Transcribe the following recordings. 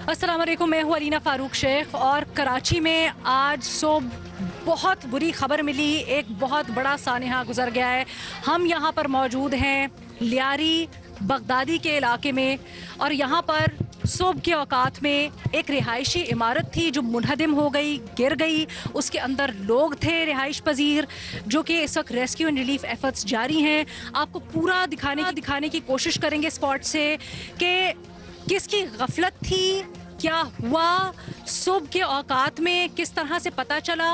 अस्सलाम वालेकुम, मैं हूँ अलीना फ़ारूक शेख और कराची में आज सुबह बहुत बुरी खबर मिली। एक बहुत बड़ा सानहा गुजर गया है। हम यहाँ पर मौजूद हैं लियारी बगदादी के इलाके में और यहाँ पर सुबह के औकात में एक रिहायशी इमारत थी जो मुनहदिम हो गई, गिर गई। उसके अंदर लोग थे रिहाइश पजीर, जो कि इस वक्त रेस्क्यू एंड रिलीफ एफर्ट्स जारी हैं। आपको पूरा दिखाने की कोशिश करेंगे स्पॉट से कि किसकी गफलत थी, क्या हुआ, सुबह के औकात में किस तरह से पता चला,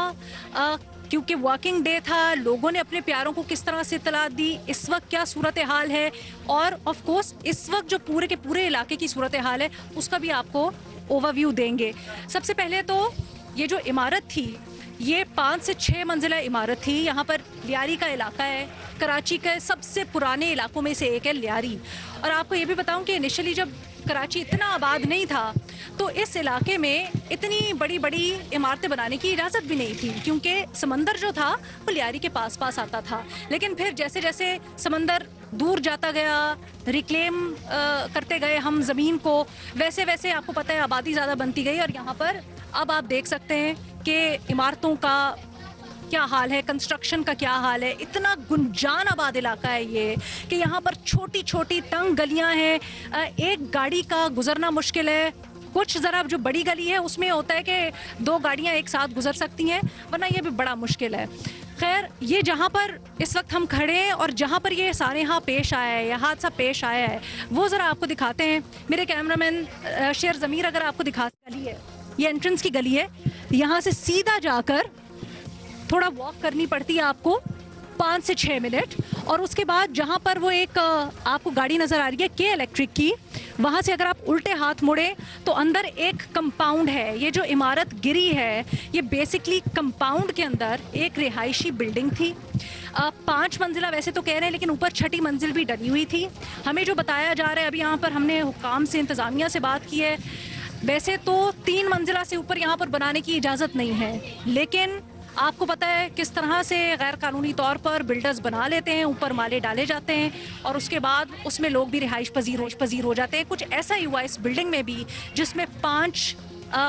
क्योंकि वर्किंग डे था, लोगों ने अपने प्यारों को किस तरह से इत्तला दी, इस वक्त क्या सूरत हाल है और ऑफ कोर्स इस वक्त जो पूरे के पूरे इलाके की सूरत हाल है उसका भी आपको ओवरव्यू देंगे। सबसे पहले तो ये जो इमारत थी ये 5 से 6 मंजिला इमारत थी। यहाँ पर लियारी का इलाका है, कराची के सबसे पुराने इलाकों में से एक है लियारी। और आपको ये भी बताऊं कि इनिशियली जब कराची इतना आबाद नहीं था तो इस इलाके में इतनी बड़ी बड़ी इमारतें बनाने की इजाज़त भी नहीं थी, क्योंकि समंदर जो था वो लियारी के पास पास आता था। लेकिन फिर जैसे जैसे समंदर दूर जाता गया, रिक्लेम करते गए हम ज़मीन को, वैसे वैसे आपको पता है आबादी ज़्यादा बनती गई। और यहाँ पर अब आप देख सकते हैं कि इमारतों का क्या हाल है, कंस्ट्रक्शन का क्या हाल है। इतना गुंजान आबाद इलाका है ये कि यहाँ पर छोटी छोटी तंग गलियाँ हैं, एक गाड़ी का गुजरना मुश्किल है। कुछ ज़रा जो बड़ी गली है उसमें होता है कि 2 गाड़ियाँ एक साथ गुजर सकती हैं, वरना ये भी बड़ा मुश्किल है। खैर, ये जहाँ पर इस वक्त हम खड़े हैं और जहाँ पर ये सानहा पेश आया है, यह हादसा पेश आया है, वो ज़रा आपको दिखाते हैं। मेरे कैमरामैन शेर ज़मीर अगर आपको दिखा, गली है ये, एंट्रेंस की गली है। यहाँ से सीधा जाकर थोड़ा वॉक करनी पड़ती है आपको 5 से 6 मिनट, और उसके बाद जहाँ पर वो एक आपको गाड़ी नज़र आ रही है के इलेक्ट्रिक की, वहाँ से अगर आप उल्टे हाथ मुड़े तो अंदर एक कंपाउंड है। ये जो इमारत गिरी है ये बेसिकली कंपाउंड के अंदर एक रिहायशी बिल्डिंग थी। 5 मंजिला वैसे तो कह रहे हैं, लेकिन ऊपर 6ठी मंजिल भी डली हुई थी। हमें जो बताया जा रहा है, अभी यहाँ पर हमने हुकाम से, इंतज़ामिया से बात की है, वैसे तो 3 मंजिला से ऊपर यहाँ पर बनाने की इजाज़त नहीं है, लेकिन आपको पता है किस तरह से गैर कानूनी तौर पर बिल्डर्स बना लेते हैं, ऊपर माले डाले जाते हैं और उसके बाद उसमें लोग भी रिहाइश पजीर हो जाते हैं। कुछ ऐसा ही हुआ इस बिल्डिंग में भी, जिसमें 5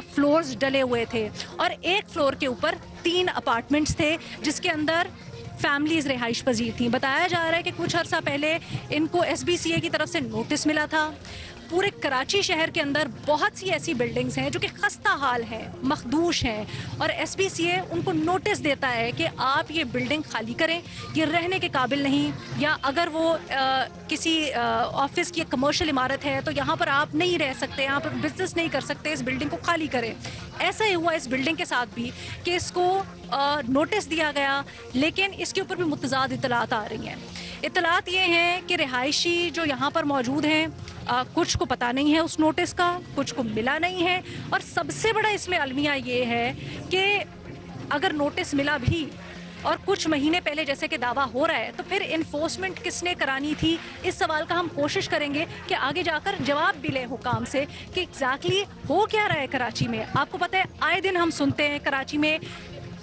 फ्लोर्स डले हुए थे और एक फ्लोर के ऊपर 3 अपार्टमेंट्स थे जिसके अंदर फैमिलीज रिहाइश पजीर थी। बताया जा रहा है कि कुछ अर्सा पहले इनको SBCA की तरफ से नोटिस मिला था। पूरे कराची शहर के अंदर बहुत सी ऐसी बिल्डिंग्स हैं जो कि खस्ता हाल हैं, मखदूश हैं, और SBCA उनको नोटिस देता है कि आप ये बिल्डिंग खाली करें, ये रहने के काबिल नहीं, या अगर वो किसी ऑफिस की कमर्शियल इमारत है तो यहाँ पर आप नहीं रह सकते, यहाँ पर बिजनेस नहीं कर सकते, इस बिल्डिंग को खाली करें। ऐसा ही हुआ इस बिल्डिंग के साथ भी कि इसको नोटिस दिया गया, लेकिन इसके ऊपर भी मुतज़ाद इतलात आ रही हैं। इतलात ये हैं कि रिहायशी जो यहाँ पर मौजूद हैं, कुछ को पता नहीं है उस नोटिस का, कुछ को मिला नहीं है, और सबसे बड़ा इसमें अलमिया ये है कि अगर नोटिस मिला भी और कुछ महीने पहले जैसे कि दावा हो रहा है, तो फिर इन्फोर्समेंट किसने करानी थी? इस सवाल का हम कोशिश करेंगे कि आगे जाकर जवाब भी लें हुकाम से कि एग्जैक्टली हो क्या रहा है कराची में। आपको पता है आए दिन हम सुनते हैं कराची में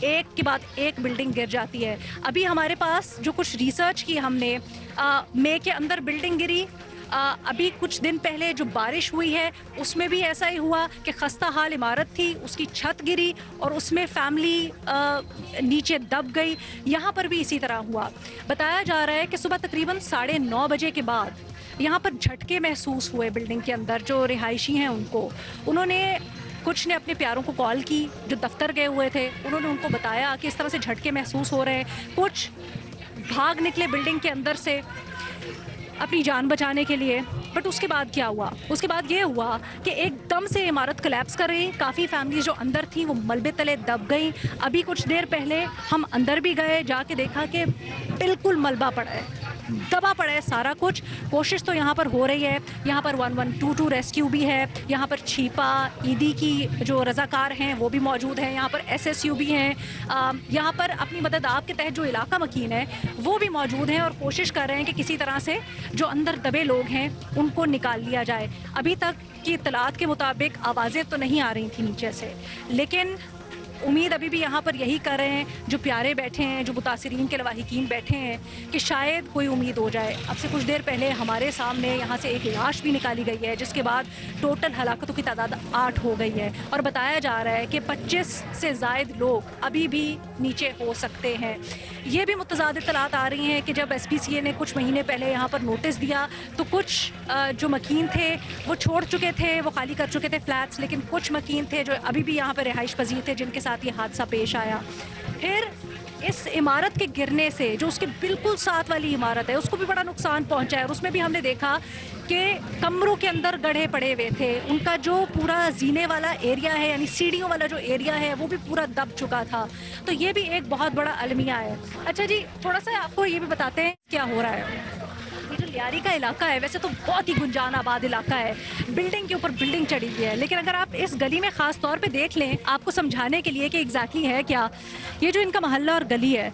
एक के बाद एक बिल्डिंग गिर जाती है। अभी हमारे पास जो कुछ रिसर्च की हमने, मई के अंदर बिल्डिंग गिरी, अभी कुछ दिन पहले जो बारिश हुई है उसमें भी ऐसा ही हुआ कि खस्ता हाल इमारत थी, उसकी छत गिरी और उसमें फैमिली नीचे दब गई। यहाँ पर भी इसी तरह हुआ। बताया जा रहा है कि सुबह तकरीबन 9:30 बजे के बाद यहाँ पर झटके महसूस हुए बिल्डिंग के अंदर। जो रिहायशी हैं उन्होंने कुछ ने अपने प्यारों को कॉल की जो दफ्तर गए हुए थे, उन्होंने उनको बताया कि इस तरह से झटके महसूस हो रहे हैं। कुछ भाग निकले बिल्डिंग के अंदर से अपनी जान बचाने के लिए। बट उसके बाद क्या हुआ? उसके बाद ये हुआ कि एकदम से इमारत कोलैप्स कर गई। काफ़ी फैमिलीज जो अंदर थी वो मलबे तले दब गई। अभी कुछ देर पहले हम अंदर भी गए, जाके देखा कि बिल्कुल मलबा पड़ा है, दबा पड़ा है सारा कुछ। कोशिश तो यहाँ पर हो रही है। यहाँ पर 1122 रेस्क्यू भी है, यहाँ पर छिपा ईदी की जो रज़ाकार हैं वो भी मौजूद हैं, यहाँ पर SSU भी हैं, यहाँ पर अपनी मदद आपके तहत जो इलाका मकीन है वो भी मौजूद हैं और कोशिश कर रहे हैं कि किसी तरह से जो अंदर दबे लोग हैं उनको निकाल लिया जाए। अभी तक की इत्तलात के मुताबिक आवाज़ें तो नहीं आ रही थी नीचे से, लेकिन उम्मीद अभी भी यहाँ पर यही कर रहे हैं जो प्यारे बैठे हैं, जो मुतासिरीन के लवाहिकीन बैठे हैं कि शायद कोई उम्मीद हो जाए। अब से कुछ देर पहले हमारे सामने यहाँ से एक लाश भी निकाली गई है, जिसके बाद टोटल हलाकतों की तादाद 8 हो गई है और बताया जा रहा है कि 25 से ज़ायद लोग अभी भी नीचे हो सकते हैं। ये भी मुतज़ाद इत्तलात आ रही हैं कि जब SPCA ने कुछ महीने पहले यहाँ पर नोटिस दिया तो कुछ जो मकीन थे वो छोड़ चुके थे, वो खाली कर चुके थे फ्लैट्स, लेकिन कुछ मकीन थे जो अभी भी यहाँ पर रिहाइश पजीर थे जिनके साथ ये हादसा पेश आया। फिर इस इमारत के गिरने से जो उसके बिल्कुल साथ वाली इमारत है उसको भी बड़ा नुकसान पहुंचा है और उसमें भी हमने देखा कि कमरों के अंदर गड्ढे पड़े हुए थे। उनका जो पूरा जीने वाला एरिया है यानी सीढ़ियों वाला जो एरिया है वो भी पूरा दब चुका था। तो ये भी एक बहुत बड़ा अलमिया है। अच्छा जी, थोड़ा सा आपको ये भी बताते हैं क्या हो रहा है। ये जो लियारी का इलाका है वैसे तो बहुत ही गुंजान आबाद इलाका है, बिल्डिंग के ऊपर बिल्डिंग चढ़ी हुई है, लेकिन अगर आप इस गली में ख़ास तौर पे देख लें आपको समझाने के लिए कि एग्जैक्टली है क्या, ये जो इनका मोहल्ला और गली है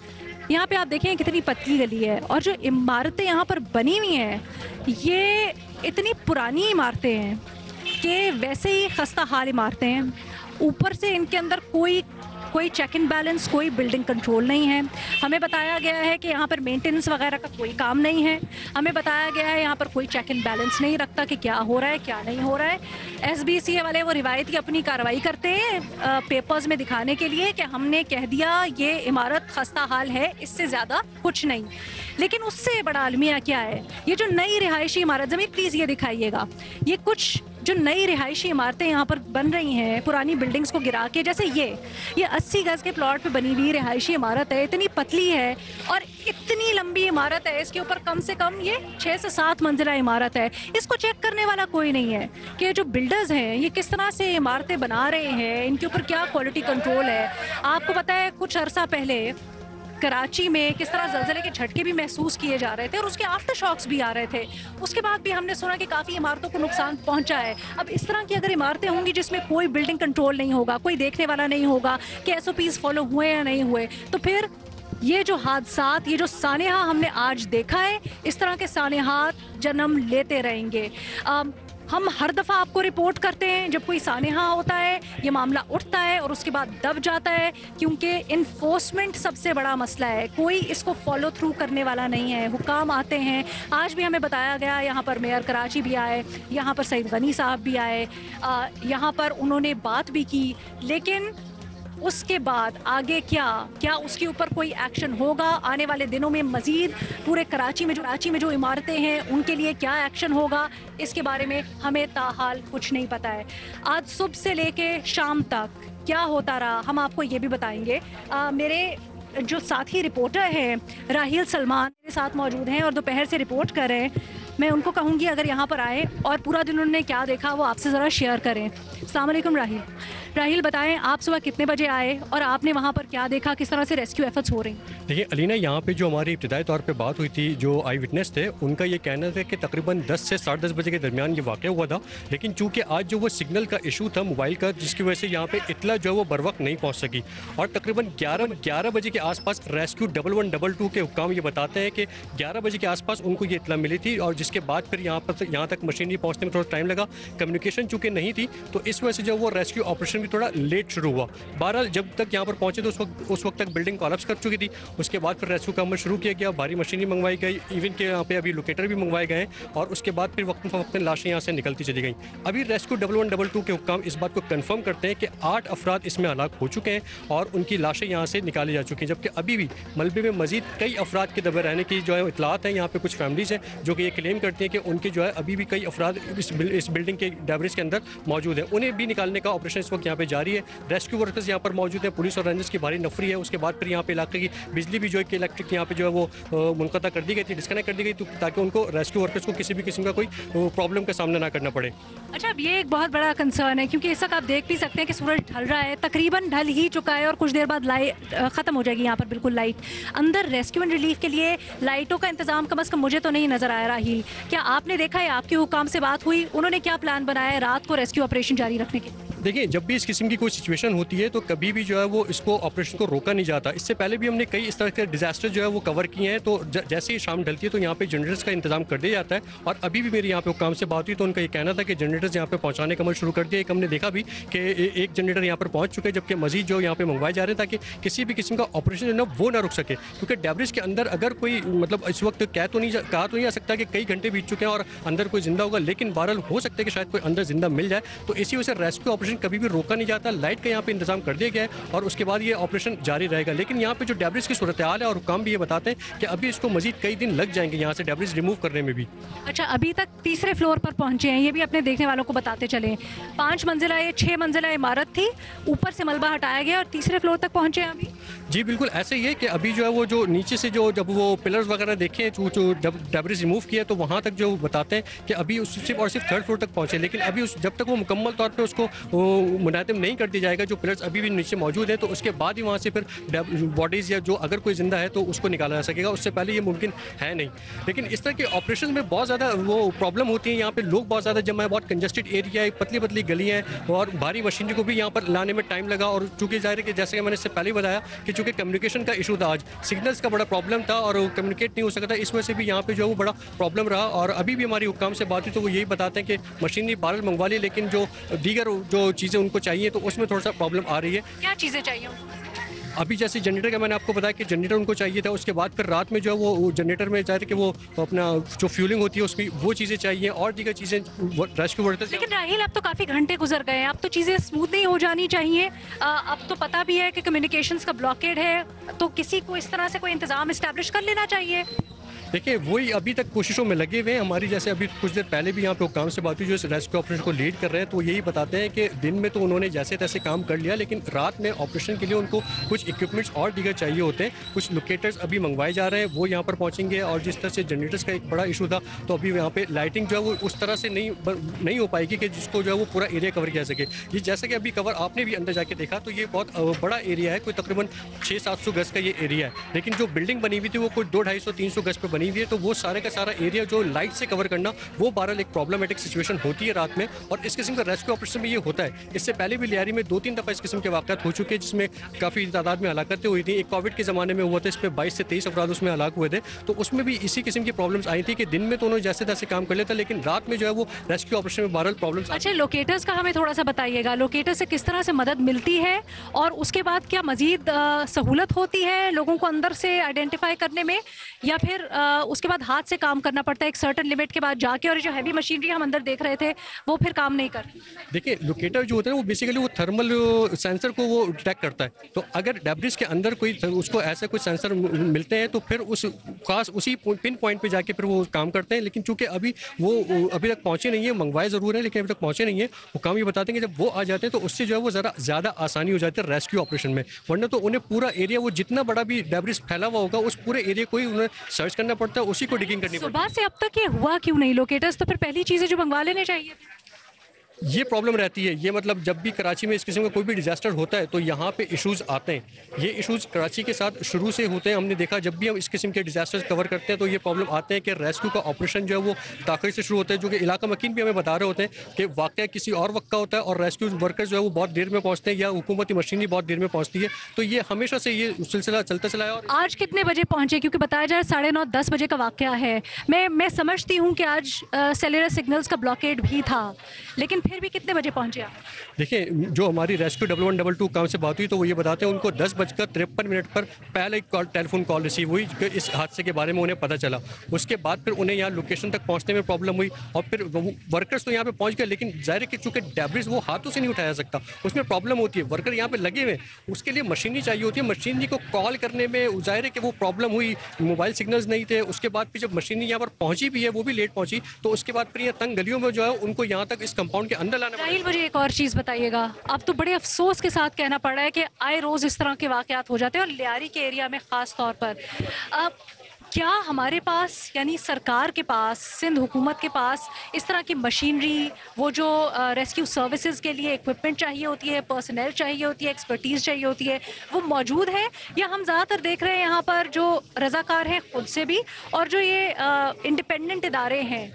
यहाँ पे आप देखें कितनी पतली गली है और जो इमारतें यहाँ पर बनी हुई हैं ये इतनी पुरानी इमारतें हैं कि वैसे ही खस्ता हाल इमारतें हैं। ऊपर से इनके अंदर कोई चेक इन बैलेंस, कोई बिल्डिंग कंट्रोल नहीं है। हमें बताया गया है कि यहाँ पर मेंटेनेंस वगैरह का कोई काम नहीं है। हमें बताया गया है यहाँ पर कोई चेक इन बैलेंस नहीं रखता कि क्या हो रहा है क्या नहीं हो रहा है। SBCA वाले वो रिवायती अपनी कार्रवाई करते हैं पेपर्स में दिखाने के लिए कि हमने कह दिया ये इमारत खस्ता हाल है, इससे ज़्यादा कुछ नहीं। लेकिन उससे बड़ा अलमिया क्या है, ये जो नई रिहायशी इमारत, ज़मीन प्लीज़ ये दिखाइएगा, ये कुछ जो नई रिहायशी इमारतें यहाँ पर बन रही हैं पुरानी बिल्डिंग्स को गिरा के, जैसे ये 80 गज़ के प्लॉट पे बनी हुई रिहायशी इमारत है, इतनी पतली है और इतनी लंबी इमारत है, इसके ऊपर कम से कम ये 6 से 7 मंजिला इमारत है। इसको चेक करने वाला कोई नहीं है कि जो बिल्डर्स हैं ये किस तरह से इमारतें बना रहे हैं, इनके ऊपर क्या क्वालिटी कंट्रोल है। आपको पता है कुछ अरसा पहले कराची में किस तरह ज़लज़ले के झटके भी महसूस किए जा रहे थे और उसके आफ्टर शॉक्स भी आ रहे थे। उसके बाद भी हमने सुना कि काफ़ी इमारतों को नुकसान पहुंचा है। अब इस तरह की अगर इमारतें होंगी जिसमें कोई बिल्डिंग कंट्रोल नहीं होगा, कोई देखने वाला नहीं होगा कि SOPs फॉलो हुए या नहीं हुए, तो फिर ये जो हादसात, ये जो सानेहा हमने आज देखा है, इस तरह के सानेहात जन्म लेते रहेंगे। हम हर दफ़ा आपको रिपोर्ट करते हैं जब कोई सानेहा होता है ये मामला उठता है और उसके बाद दब जाता है, क्योंकि इन्फोर्समेंट सबसे बड़ा मसला है। कोई इसको फॉलो थ्रू करने वाला नहीं है। हुकाम आते हैं, आज भी हमें बताया गया यहाँ पर मेयर कराची भी आए, यहाँ पर सईद गनी साहब भी आए, यहाँ पर उन्होंने बात भी की, लेकिन उसके बाद आगे क्या उसके ऊपर कोई एक्शन होगा? आने वाले दिनों में मज़ीद पूरे कराची में जो इमारतें हैं उनके लिए क्या एक्शन होगा, इसके बारे में हमें ताहाल कुछ नहीं पता है। आज सुबह से लेके शाम तक क्या होता रहा हम आपको ये भी बताएंगे। मेरे जो साथी रिपोर्टर हैं राहिल सलमान मेरे साथ मौजूद हैं और दोपहर से रिपोर्ट कर रहे हैं। मैं उनको कहूँगी अगर यहाँ पर आए और पूरा दिन उन्होंने क्या देखा वो आपसे ज़रा शेयर करें। अस्सलाम वालेकुम राहिल, बताएं आप सुबह कितने बजे आए और आपने वहाँ पर क्या देखा, किस तरह से रेस्क्यू एफर्ट्स हो रही हैं? देखिए अलीना, यहाँ पे जो हमारी इब्तिदाई तौर पे बात हुई थी, जो आई विटनेस थे उनका ये कहना था कि तकरीबन 10 से 10:30 बजे के दरमियान ये वाक़या हुआ था, लेकिन चूँकि आज जो वो सिग्नल का इशू था मोबाइल का, जिसकी वजह से यहाँ पे इतला जो है वो बर वक्त नहीं पहुँच सकी और तकरीबन 11 बजे के आसपास रेस्क्यू 1112 के हुक्काम ये बताते हैं कि 11 बजे के आसपास उनको ये इतला मिली थी और जिसके बाद फिर यहाँ तक मशीनरी पहुँचने में थोड़ा टाइम लगा। कम्युनिकेशन चूँकि नहीं थी तो इस वजह से जो वो रेस्क्यू ऑपरेशन भी थोड़ा लेट शुरू हुआ। बहरहाल जब तक यहाँ पर पहुँचे तो उस वक्त तक बिल्डिंग कोलैप्स कर चुकी थी। उसके बाद फिर रेस्क्यू का अमल शुरू किया गया, भारी मशीनरी मंगवाई गई, इवन के यहाँ पे अभी लोकेटर भी मंगवाए गए और उसके बाद फिर वक्तन फ़वक्तन लाशें यहाँ से निकलती चली गई। अभी रेस्क्यू 1112 के हुक्काम इस बात को कन्फर्म करते हैं कि 8 अफराद इसमें हलाक हो चुके हैं और उनकी लाशें यहाँ से निकाली जा चुकी हैं, जबकि अभी भी मलबे में मजीद कई अफराद के दबे रहने की जो है इतलात हैं। यहाँ पे कुछ फैमिलीज़ हैं जो कि ये क्लेम करती हैं कि उनके जो है अभी भी कई अफराद इस बिल्डिंग के डेब्रिज के अंदर मौजूद हैं। उन्हें भी निकालने का ऑपरेशन इस वक्त यहाँ पे जारी है। रेस्क्यू वर्कर्स यहाँ पर मौजूद हैं, पुलिस और रेंजर्स की भारी नफरी है। उसके बाद फिर यहाँ पे इलाके की बिजली भी जो है कि इलेक्ट्रिक यहाँ पे जो है वो मुनक़ता कर दी गई थी, डिस्कनेक्ट कर दी गई, ताकि उनको रेस्क्यू वर्कर्स को किसी भी किस्म का कोई प्रॉब्लम का सामना ना करना पड़े। अच्छा, अब ये एक बहुत बड़ा कंसर्न है क्योंकि इस वक्त आप देख भी सकते हैं कि सूरज ढल रहा है, तकरीबन ढल ही चुका है और कुछ देर बाद लाइट ख़त्म हो जाएगी। यहाँ पर बिल्कुल लाइट, अंदर रेस्क्यू एंड रिलीफ के लिए लाइटों का इंतजाम कम अज़ कम मुझे तो नहीं नज़र आया। राहिल, क्या आपने देखा है, आपके हुकाम से बात हुई, उन्होंने क्या प्लान बनाया है रात को रेस्क्यू ऑपरेशन जारी रखने के? देखिए, जब भी इस किस्म की कोई सिचुएशन होती है तो कभी भी जो है वो इसको ऑपरेशन को रोका नहीं जाता। इससे पहले भी हमने कई इस तरह के डिजास्टर जो है वो कवर किए हैं। तो जैसे ही शाम ढलती है तो यहाँ पे जनरेटर्स का इंतजाम कर दिया जाता है। और अभी भी मेरे यहाँ पे काम से बात हुई तो उनका ये कहना था कि जनरेटर्स यहाँ पे पहुँचाने का अमल शुरू कर दिया। एक हमने देखा भी कि एक जनरेटर यहाँ पर पहुँच चुके हैं, जबकि मजीद जो यहाँ पे मंगवाए जा रहे हैं ताकि किसी भी किस्म का ऑपरेशन जो है ना वो ना रुक सके। क्योंकि डेब्रिस के अंदर अगर कोई मतलब इस वक्त कहा तो नहीं जा सकता कि कई घंटे बीत चुके हैं और अंदर कोई जिंदा होगा, लेकिन बहरहाल हो सकता है कि शायद कोई अंदर जिंदा मिल जाए। तो इसी वजह से रेस्क्यू ऑपरेशन कभी भी रोका नहीं जाता। लाइट का यहाँ पे इंतजाम कर दिया गया है और उसके बाद ये ऑपरेशन जारी रहेगा। लेकिन यहाँ पे जो डेब्रिस की सूरत हाल है और हुकाम भी ये बताते हैं कि अभी इसको मजीद कई दिन लग जाएंगे यहाँ से डेब्रिस रिमूव करने में भी। अच्छा, अभी तक तीसरे फ्लोर पर पहुंचे हैं, ये भी अपने देखने वालों को बताते चले। 5 मंजिला या 6 मंजिला इमारत थी, ऊपर से मलबा हटाया गया और तीसरे फ्लोर तक पहुंचे हैं अभी। जी बिल्कुल ऐसे ही है कि अभी जो है वो जो नीचे से जो जब वो पिलर्स वगैरह देखे जो जब डेब्रिस रिमूव किया तो वहाँ तक जो बताते हैं कि अभी सिर्फ और सिर्फ 3rd फ्लोर तक पहुँचे। लेकिन अभी जब तक वो मुकम्मल तौर पर उसको मुनातिब नहीं कर दिया जाएगा, जो पिलर्स अभी भी नीचे मौजूद है, तो उसके बाद ही वहाँ से फिर बॉडीज़ या जो अगर कोई जिंदा है तो उसको निकाला जा सकेगा। उससे पहले ये मुमकिन है नहीं। लेकिन इस तरह के ऑपरेशन में बहुत ज़्यादा वो प्रॉब्लम होती है। यहाँ पे लोग बहुत ज़्यादा जमा है, बहुत कंजस्टेड एरिया है, पतली पतली गलियाँ हैं और भारी मशीनरी को भी यहाँ पर लाने में टाइम लगा। और चूँकि ज़ाहिर है कि जैसे कि मैंने इससे पहले ही बताया कि चूँकि कम्युनिकेशन का इशू था, आज सिग्नल्स का बड़ा प्रॉब्लम था और कम्युनिकेट नहीं हो सकता, इस वजह से भी यहाँ पे जो है वो बड़ा प्रॉब्लम रहा। और अभी भी हमारी हुक्काम से बात हुई तो वो यही बताते हैं कि मशीनरी बहरहाल मंगवा ली, लेकिन जो दीगर जो चीज़ें उनको चाहिए तो उसमें थोड़ा सा प्रॉब्लम आ रही है। क्या चीज़ें चाहिए? अभी जैसे जनरेटर का मैंने आपको बताया कि जनरेटर उनको चाहिए था, उसके बाद फिर रात में जो है वो जनरेटर में जाहिर है कि वो अपना जो फ्यूलिंग होती है उसकी वो चीज़ें चाहिए और दीगर चीज़ें रेस्क्यू वर्कर्स। लेकिन राहिल, अब तो काफ़ी घंटे गुजर गए हैं, अब तो चीज़ें स्मूथ नहीं हो जानी चाहिए। अब तो पता भी है कि कम्युनिकेशंस का ब्लॉकेड है, तो किसी को इस तरह से कोई इंतज़ाम इस्टेब्लिश कर लेना चाहिए। देखिए, वही अभी तक कोशिशों में लगे हुए हैं। हमारी जैसे अभी कुछ देर पहले भी यहाँ पे काम से बात हुई जो इस रेस्क्यू ऑपरेशन को लीड कर रहे हैं, तो यही बताते हैं कि दिन में तो उन्होंने जैसे तैसे काम कर लिया, लेकिन रात में ऑपरेशन के लिए उनको कुछ इक्विपमेंट्स और दीगर चाहिए होते हैं। कुछ लोकेटर्स अभी मंगवाए जा रहे हैं, वो यहाँ पर पहुँचेंगे। और जिस तरह से जनरेटर्स का एक बड़ा इशू था, तो अभी यहाँ पे लाइटिंग जो है वो उस तरह से नहीं हो पाएगी कि जिसको जो है वो पूरा एरिया कवर किया सके। ये जैसा कि अभी कवर आपने भी अंदर जाके देखा तो ये बहुत बड़ा एरिया है, कोई तकरीबन 600-700 गज का ये एरिया है। लेकिन जो बिल्डिंग बनी हुई थी वो कोई 200-250-300 गज पे बनी हुई है, तो वो सारे का सारा एरिया जो लाइट से कवर करना वो बहरहाल एक प्रॉब्लमेटिक सिचुएशन होती है रात में। और इस किस्म का रेस्क्यू ऑपरेशन में ये होता है। इससे पहले भी लियारी में 2-3 दफ़ा इस किस्म के वाक़यात हो चुके हैं जिसमें काफ़ी तादाद में हलाकतें हुई थी। एक कोविड के ज़माने में हुआ था, इसमें 22 से 23 अफराद उसमें हलाक हुए थे। तो उसमें भी इसी किस्म की प्रॉब्लम्स आई थी कि दिन में तो उन्होंने जैसे तैसे काम कर लेता, लेकिन रात में जो है वो रेस्क्यू ऑपरेशन में बहरहाल प्रॉब्लम्स। अच्छा, लोकेटर्स का हमें थोड़ा सा बताइएगा, लोकेटर से किस तरह से मदद मिलती है और उसके बाद क्या मज़ीद सहूलत होती है लोगों को अंदर से आइडेंटिफाई करने में, या फिर उसके बाद हाथ से काम करना पड़ता है एक सर्टेन लिमिट के बाद जाके, और जो हैवी मशीनरी हम अंदर देख रहे थे वो फिर काम नहीं करती? देखिए, लोकेटर जो होता है वो बेसिकली वो थर्मल सेंसर को वो डिटेक्ट करता है। तो अगर डेब्रिस के अंदर कोई उसको ऐसे कोई सेंसर मिलते हैं तो फिर उस खास उसी पिन पॉइंट पे जाके फिर वो काम करते हैं। लेकिन चूंकि अभी अभी तक पहुंचे नहीं है, मंगवाए ज़रूर है लेकिन अभी तक पहुंचे नहीं है। वो काम ये बताते हैं कि जब वो आ जाते हैं तो उससे जो है वो ज़रा ज़्यादा आसानी हो जाती है रेस्क्यू ऑपरेशन में। वरना तो उन्हें पूरा एरिया, वो जितना बड़ा भी डेब्रिस फैला हुआ होगा, उस पूरे एरिया को ही उन्हें सर्च करना पड़ता है, उसी को डिगिंग करनी पड़ती है। सुबह से अब तक ये हुआ क्यों नहीं? लोकेटर्स तो फिर पहली चीज़ें जो मंगवा लेने चाहिए। ये प्रॉब्लम रहती है। ये मतलब जब भी कराची में इस किस्म का कोई भी डिजास्टर होता है तो यहाँ पे इश्यूज़ आते हैं। ये इश्यूज़ कराची के साथ शुरू से होते हैं। हमने देखा जब भी हम इस किस्म के डिजास्टर्स कवर करते हैं तो ये प्रॉब्लम आते हैं कि रेस्क्यू का ऑपरेशन जो है वो ताख़ीर से शुरू होता है, जो कि इलाका मकीन भी हमें बता रहे होते हैं कि वाक़या किसी और वक्त का होता है और रेस्क्यू वर्कर्स जो है वो बहुत देर में पहुँचते हैं या हुकूमती मशीनरी बहुत देर में पहुँचती है। तो ये हमेशा से ये सिलसिला चलता चला है। और आज कितने बजे पहुंचे? क्योंकि बताया जाए 9:30-10 बजे का वाक़या है। मैं समझती हूँ कि आज सेलुलर सिग्नल्स का ब्लॉकेड भी था, लेकिन फिर भी कितने बजे? देखिए, जो हमारी रेस्क्यू 1112 काम से बात हुई तो वो ये बताते हैं उनको 10:53 पर पहले टेलीफोन कॉल रिसीव हुई कि इस हादसे के बारे में उन्हें पता चला। उसके बाद फिर उन्हें यहाँ लोकेशन तक पहुँचने में प्रॉब्लम हुई और फिर वर्कर्स तो यहाँ पे पहुँच गए, लेकिन ज़ाहिर है कि चूँकि डेब्रिस वो हाथों से नहीं उठाया सकता, उसमें प्रॉब्लम होती है। वर्कर यहाँ पे लगे हुए, उसके लिए मशीनरी चाहिए होती है। मशीनरी को कॉल करने में ज़ाहिर है कि वो प्रॉब्लम हुई, मोबाइल सिग्नल्स नहीं थे। उसके बाद फिर जब मशीनरी यहाँ पर पहुँची भी है वो भी लेट पहुँची, तो उसके बाद फिर ये तंग गलियों में जो है उनको यहाँ तक इस कंपाउंड के अंदर लाना पड़ा। मुझे एक और चीज़ बताइएगा, अब तो बड़े अफसोस के साथ कहना पड़ रहा है कि आए रोज़ इस तरह के वाक़यात हो जाते हैं और लियारी के एरिया में ख़ास तौर पर। अब क्या हमारे पास यानी सरकार के पास, सिंध हुकूमत के पास इस तरह की मशीनरी, वो जो रेस्क्यू सर्विसेज के लिए इक्विपमेंट चाहिए होती है, पर्सनल चाहिए होती है, एक्सपर्टीज़ चाहिए होती है, वो मौजूद है? या हम ज़्यादातर देख रहे हैं यहाँ पर जो रज़ाकार हैं खुद से भी, और जो ये इंडिपेंडेंट इदारे हैं,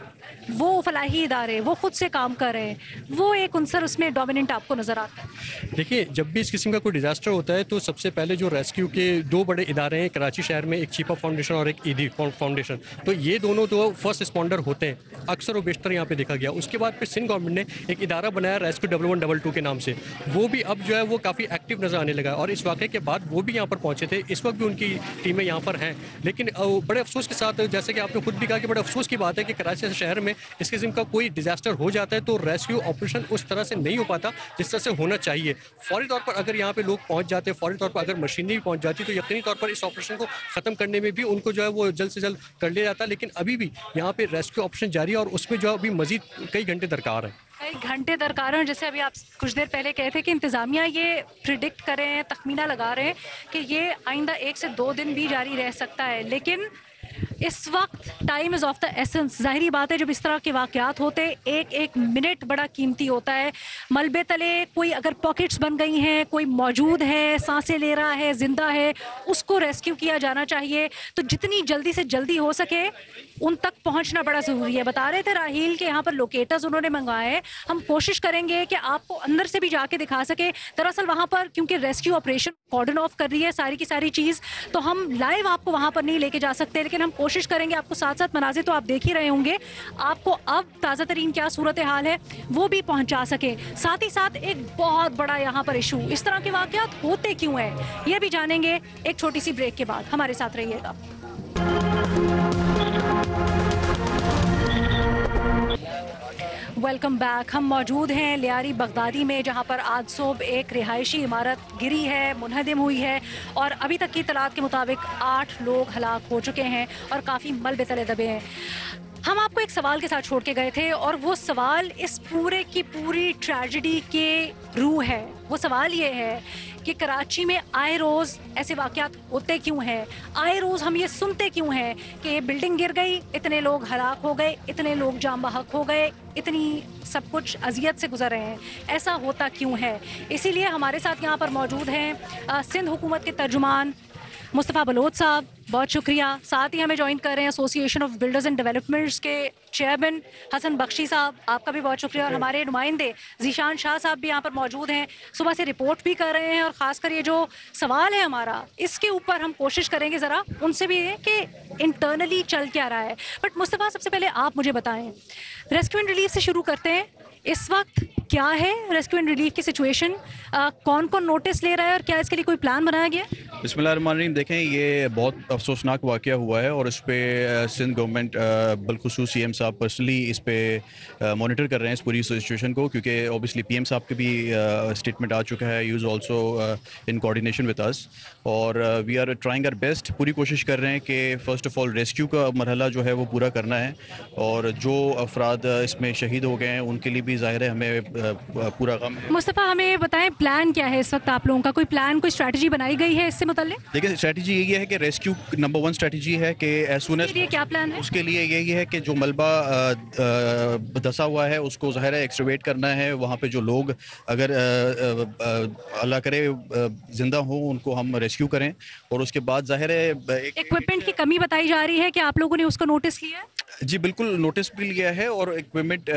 वो फलाही इदारे, वो खुद से काम कर रहे हैं, वो एक उनसर उसमें डोमिनेंट आपको नज़र आता है? देखिए, जब भी इस किस्म का कोई डिज़ास्टर होता है तो सबसे पहले जो रेस्क्यू के दो बड़े इदारे हैं कराची शहर में, एक चीपा फाउंडेशन और एक ईदी फाउंडेशन, तो ये दोनों तो फर्स्ट रिस्पॉन्डर होते हैं, अक्सर और बेशतर यहाँ पे देखा गया। उसके बाद फिर सिंध गवर्नमेंट ने एक इदारा बनाया रेस्क्यू 1122 के नाम से, वो भी अब जो है वो काफ़ी एक्टिव नज़र आने लगा है और इस वाक़े के बाद वो भी यहाँ पर पहुँचे थे। इस वक्त भी उनकी टीमें यहाँ पर हैं, लेकिन बड़े अफसोस के साथ, जैसे कि आपने खुद भी कहा कि बड़े अफसोस की बात है कि कराची शहर में इस किस्म का कोई डिज़ास्टर हो जाता है तो रेस्क्यू ऑपरेशन उस तरह से नहीं हो पाता जिस तरह से होना चाहिए। फौरी तौर पर अगर यहाँ पे लोग पहुँच जाते, फौरी तौर पर अगर मशीनरी पहुँच जाती, तो यकीनी तौर पर इस ऑपरेशन को ख़त्म करने में भी उनको जो है वो जल्द से जल्द कर लिया जाता। लेकिन अभी भी यहाँ पे रेस्क्यू ऑपरेशन जारी है और उसमें जो है अभी मजीद कई घंटे दरकार है। कई घंटे दरकार हैं। जैसे अभी आप कुछ देर पहले कहे थे कि इंतज़ामिया ये प्रिडिक्ट कर रहे हैं, तखमीना लगा रहे हैं कि ये आइंदा 1 से 2 दिन भी जारी रह सकता है, लेकिन इस वक्त time is of the essence. ज़ाहिरी बात है जब इस तरह के वाक़यात होते, एक एक मिनट बड़ा कीमती होता है। मलबे तले कोई अगर पॉकेट्स बन गई हैं, कोई मौजूद है, सांसें ले रहा है, ज़िंदा है, उसको रेस्क्यू किया जाना चाहिए। तो जितनी जल्दी से जल्दी हो सके उन तक पहुंचना बड़ा ज़रूरी है। बता रहे थे राहील कि यहाँ पर लोकेटर्स उन्होंने मंगवाए हैं, हम कोशिश करेंगे कि आपको अंदर से भी जाके दिखा सके। दरअसल वहाँ पर क्योंकि रेस्क्यू ऑपरेशन कॉर्डन ऑफ कर रही है सारी की सारी चीज़, तो हम लाइव आपको वहाँ पर नहीं लेके जा सकते, लेकिन हम कोशिश करेंगे आपको साथ साथ मनाज़िर तो आप देख ही रहे होंगे, आपको अब ताज़ा तरीन क्या सूरत हाल है वो भी पहुँचा सके। साथ ही साथ एक बहुत बड़ा यहाँ पर इशू, इस तरह के वाक़यात होते क्यों हैं ये भी जानेंगे एक छोटी सी ब्रेक के बाद। हमारे साथ रहिएगा। Welcome back. हम मौजूद हैं लियारी बगदादी में, जहां पर आज सुबह एक रिहायशी इमारत गिरी है, मुनहदम हुई है और अभी तक की इत्तलात के मुताबिक 8 लोग हलाक हो चुके हैं और काफ़ी मलबे तले दबे हैं। हम आपको एक सवाल के साथ छोड़ के गए थे और वो सवाल इस पूरे की पूरी ट्रेजेडी के रूह है। वो सवाल ये है कि कराची में आए रोज़ ऐसे वाक़यात होते क्यों हैं, आए रोज़ हम ये सुनते क्यों हैं कि बिल्डिंग गिर गई, इतने लोग हलाक हो गए, इतने लोग जाम बहक हो गए, इतनी सब कुछ अजियत से गुजर रहे हैं। ऐसा होता क्यों है? इसीलिए हमारे साथ यहाँ पर मौजूद हैं सिंध हुकूमत के तर्जुमान मुस्तफ़ा बलोच साहब, बहुत शुक्रिया। साथ ही हमें ज्वाइन कर रहे हैं association of builders and developments के चेयरमैन हसन बख्शी साहब, आपका भी बहुत शुक्रिया। और हमारे नुमाइंदे जीशान शाह साहब भी यहाँ पर मौजूद हैं, सुबह से रिपोर्ट भी कर रहे हैं और ख़ासकर ये जो सवाल है हमारा, इसके ऊपर हम कोशिश करेंगे ज़रा उनसे भी कि इंटरनली चल क्या रहा है। बट मुस्तफ़ा, सबसे पहले आप मुझे बताएं, रेस्क्यू एंड रिलीफ से शुरू करते हैं, इस वक्त क्या है रेस्क्यू एंड रिलीफ की सिचुएशन, कौन कौन नोटिस ले रहा है और क्या इसके लिए कोई प्लान बनाया गया? बिस्मिल्लाहिर्रहमानिर्रहीम। देखें, ये बहुत अफसोसनाक वाक़या हुआ है और इस पर सिंध गवर्नमेंट बिलखुसूस सीएम साहब पर्सनली इस पर मॉनिटर कर रहे हैं इस पूरी सिचुएशन को, क्योंकि ऑब्वियसली पीएम साहब के भी स्टेटमेंट आ चुका है, use also in coordination with us, और we are trying our best. पूरी कोशिश कर रहे हैं कि फ़र्स्ट ऑफ ऑल रेस्क्यू का मरहला जो है वो पूरा करना है और जो अफराद इसमें शहीद हो गए हैं उनके लिए भी ज़ाहिर है हमें पूरा गम है। मुस्तफ़ा, हमें बताएं प्लान क्या है इस वक्त आप लोगों का? कोई प्लान, कोई स्ट्रैटेजी बनाई गई है इससे मुताल्लिक? देखिए, स्ट्रैटेजी यही है कि रेस्क्यू नंबर 1 स्ट्रैटेजी है कि एज सून एज, क्या प्लान है उसके लिए यही है कि जो मलबा धंसा हुआ है उसको ज़ाहिर है एक्सकवेट करना है। वहाँ पे जो लोग अगर अल्लाह करे जिंदा हो उनको हम रेस्क्यू करें और उसके बाद ज़ाहिर है इक्विपमेंट की कमी बताई जा रही है कि आप लोगों ने उसको नोटिस लिया है? जी बिल्कुल, नोटिस भी लिया है और इक्विपमेंट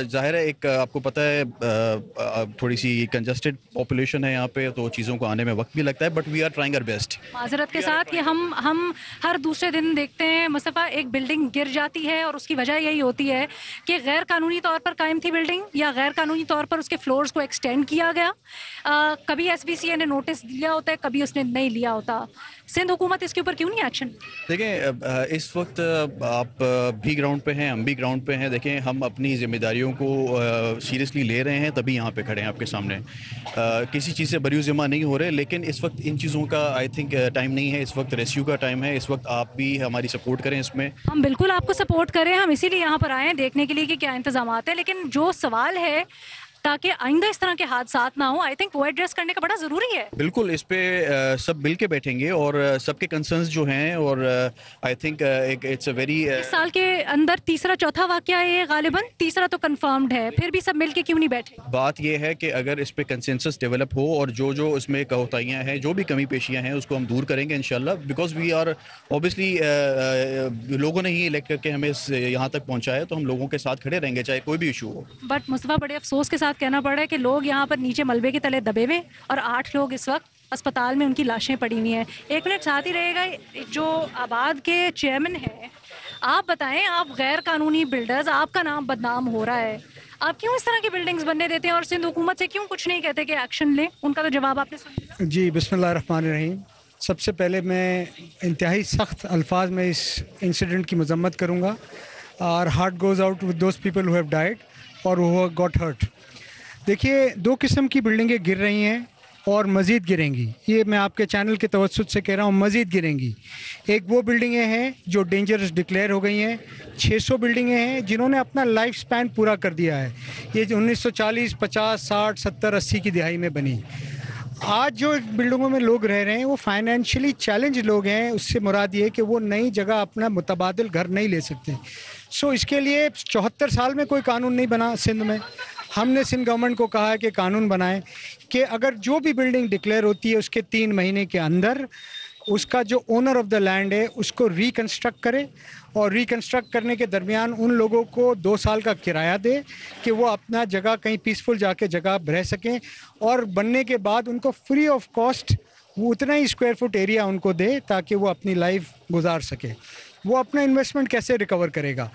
ज़ाहिर है, एक आपको पता है थोड़ी सी कंजस्टेड पॉपुलेशन है यहाँ पे, तो चीज़ों को आने में वक्त भी लगता है, but we are trying our best. माजरत के साथ, ये हम हर दूसरे दिन देखते हैं मुस्तफ़ा, एक बिल्डिंग गिर जाती है और उसकी वजह यही होती है कि गैर कानूनी तौर पर कायम थी बिल्डिंग या गैर कानूनी तौर पर उसके फ्लोर्स को एक्सटेंड किया गया। कभी SBCA ने नोटिस दिया होता है, कभी उसने नहीं लिया होता। सिंध हुकूमत इसके ऊपर क्यों नहीं एक्शन? देखें, इस वक्त आप भी ग्राउंड पे हैं, हम भी ग्राउंड पे हैं। देखें, हम अपनी जिम्मेदारियों को सीरियसली ले रहे हैं, तभी यहाँ पे खड़े हैं आपके सामने। किसी चीज़ से बरी ज़िम्मा नहीं हो रहे, लेकिन इस वक्त इन चीज़ों का आई थिंक टाइम नहीं है। इस वक्त रेस्क्यू का टाइम है। इस वक्त आप भी हमारी सपोर्ट करें इसमें। हम बिल्कुल आपको सपोर्ट करें, हम इसीलिए यहाँ पर आए हैं देखने के लिए कि क्या इंतजाम है। लेकिन जो सवाल है, ताकि आइंदा इस तरह के हादसा ना हो। आई थिंक वो एड्रेस करने का बड़ा ज़रूरी है। बिल्कुल, इस पे सब मिल के बैठेंगे और सबके कंसर्न्स जो हैं, और I think it's a very इस साल के अंदर तीसरा चौथा वाकया है ये, गालिबन तीसरा तो कंफर्म्ड है, फिर भी सब मिलके क्यों नहीं बैठे? बात यह है कि अगर इस पे कंसेंसस डेवलप हो और जो जो इसमें कोताहियां हैं, जो भी कमी पेशियां हैं, उसको हम दूर करेंगे इंशाल्लाह, बिकॉज वी आर ऑब्वियसली लोगों ने ही इलेक्ट करके हमें यहाँ तक पहुँचाया, तो हम लोगों के साथ खड़े रहेंगे चाहे कोई भी इशू हो। बट मुस्तफ़ा, बड़े अफसोस के साथ कहना पड़ रहा है कि लोग यहाँ पर नीचे मलबे के तले दबे हुए और 8 लोग इस वक्त अस्पताल में, उनकी लाशें पड़ी हुई हैं। 1 मिनट साथ ही रहेगा। जो आबाद के चेयरमैन हैं, आप बताएं, आप गैर कानूनी बिल्डर्स, आपका नाम बदनाम हो रहा है, आप क्यों इस तरह की बिल्डिंग्स बनने देते हैं और सिंध हुकूमत से क्यों कुछ नहीं कहते कि एक्शन लें? उनका तो जवाब आपने सुन लिया। जी, बिस्मिल्लाहिर्रहमानिर्रहीम। सबसे पहले मैं इंतहाई सख्त अल्फाज में इस इंसिडेंट की मजम्मत करूँगा। और heart goes out with those people who have died और हु गॉट हर्ट। देखिए, 2 किस्म की बिल्डिंगें गिर रही हैं और मज़ीद गिरेंगी। ये मैं आपके चैनल के तवज्जुद से कह रहा हूँ, मज़ीद गिरेंगी। एक वो बिल्डिंगें हैं जो डेंजरस डिक्लेयर हो गई हैं। 600 बिल्डिंगें हैं जिन्होंने अपना लाइफ स्पैन पूरा कर दिया है। ये जो 1940, 50, 60, 70, 80 की दिहाई में बनी। आज जो बिल्डिंगों में लोग रह रहे हैं वो फाइनेंशियली चैलेंज लोग हैं। उससे मुराद ये कि वो नई जगह अपना मुतबादिल घर नहीं ले सकते। सो इसके लिए 74 साल में कोई कानून नहीं बना सिंध में। हमने सिंध गवर्नमेंट को कहा है कि कानून बनाएं कि अगर जो भी बिल्डिंग डिक्लेयर होती है उसके 3 महीने के अंदर उसका जो ओनर ऑफ द लैंड है उसको रिकंस्ट्रक्ट करे, और रिकंस्ट्रक्ट करने के दरमियान उन लोगों को 2 साल का किराया दे कि वो अपना जगह कहीं पीसफुल जाके जगह रह सकें, और बनने के बाद उनको फ्री ऑफ कॉस्ट वो उतना ही स्क्वायर फुट एरिया उनको दे ताकि वो अपनी लाइफ गुजार सके। वो अपना इन्वेस्टमेंट कैसे रिकवर करेगा?